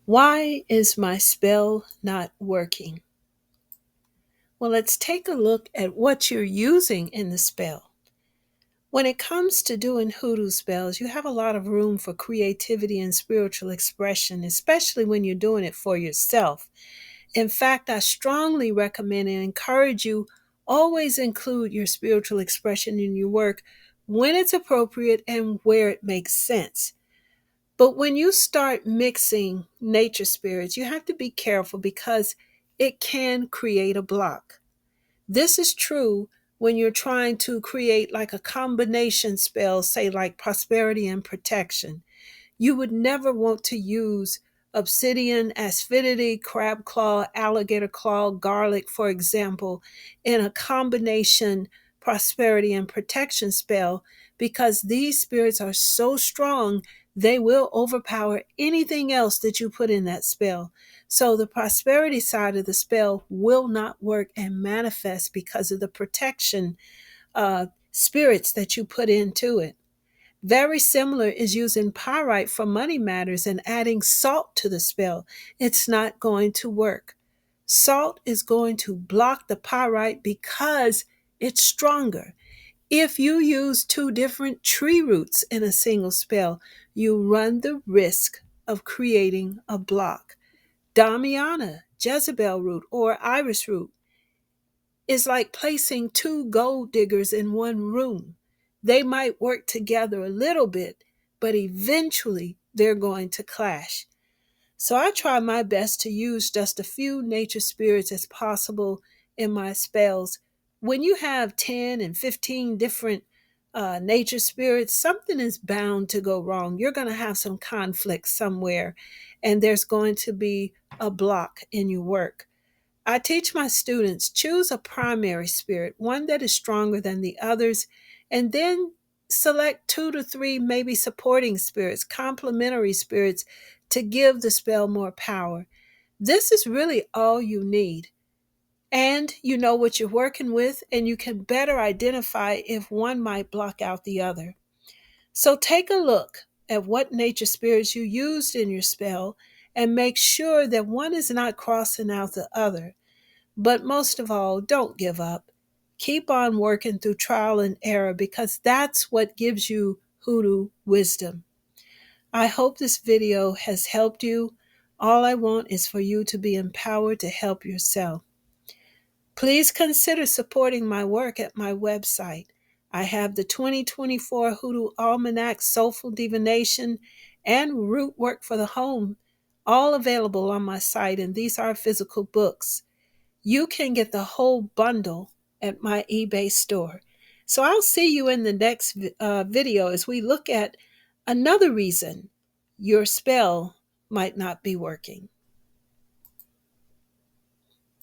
Why is my spell not working? Well, let's take a look at what you're using in the spell. When it comes to doing hoodoo spells, you have a lot of room for creativity and spiritual expression, especially when you're doing it for yourself. In fact, I strongly recommend and encourage you always include your spiritual expression in your work when it's appropriate and where it makes sense. But when you start mixing nature spirits, you have to be careful because it can create a block. This is true when you're trying to create like a combination spell, say like prosperity and protection. You would never want to use obsidian, aspidity, crab claw, alligator claw, garlic, for example, in a combination prosperity and protection spell because these spirits are so strong, they will overpower anything else that you put in that spell. So the prosperity side of the spell will not work and manifest because of the protection spirits that you put into it. Very similar is using pyrite for money matters and adding salt to the spell. It's not going to work. Salt is going to block the pyrite because it's stronger. If you use two different tree roots in a single spell, you run the risk of creating a block. Damiana, Jezebel root, or iris root is like placing two gold diggers in one room. They might work together a little bit, but eventually they're going to clash. So I try my best to use just a few nature spirits as possible in my spells. When you have 10 and 15 different nature spirits, something is bound to go wrong. You're going to have some conflict somewhere, and there's going to be a block in your work. I teach my students choose a primary spirit, one that is stronger than the others, and then select two to three maybe supporting spirits, complementary spirits to give the spell more power. This is really all you need. And you know what you're working with, and you can better identify if one might block out the other. So take a look at what nature spirits you used in your spell and make sure that one is not crossing out the other. But most of all, don't give up. Keep on working through trial and error because that's what gives you hoodoo wisdom. I hope this video has helped you. All I want is for you to be empowered to help yourself. Please consider supporting my work at my website. I have the 2024 Hoodoo Almanac, Soulful Divination, and Root Work for the Home, all available on my site, and these are physical books. You can get the whole bundle at my eBay store. So I'll see you in the next video as we look at another reason your spell might not be working.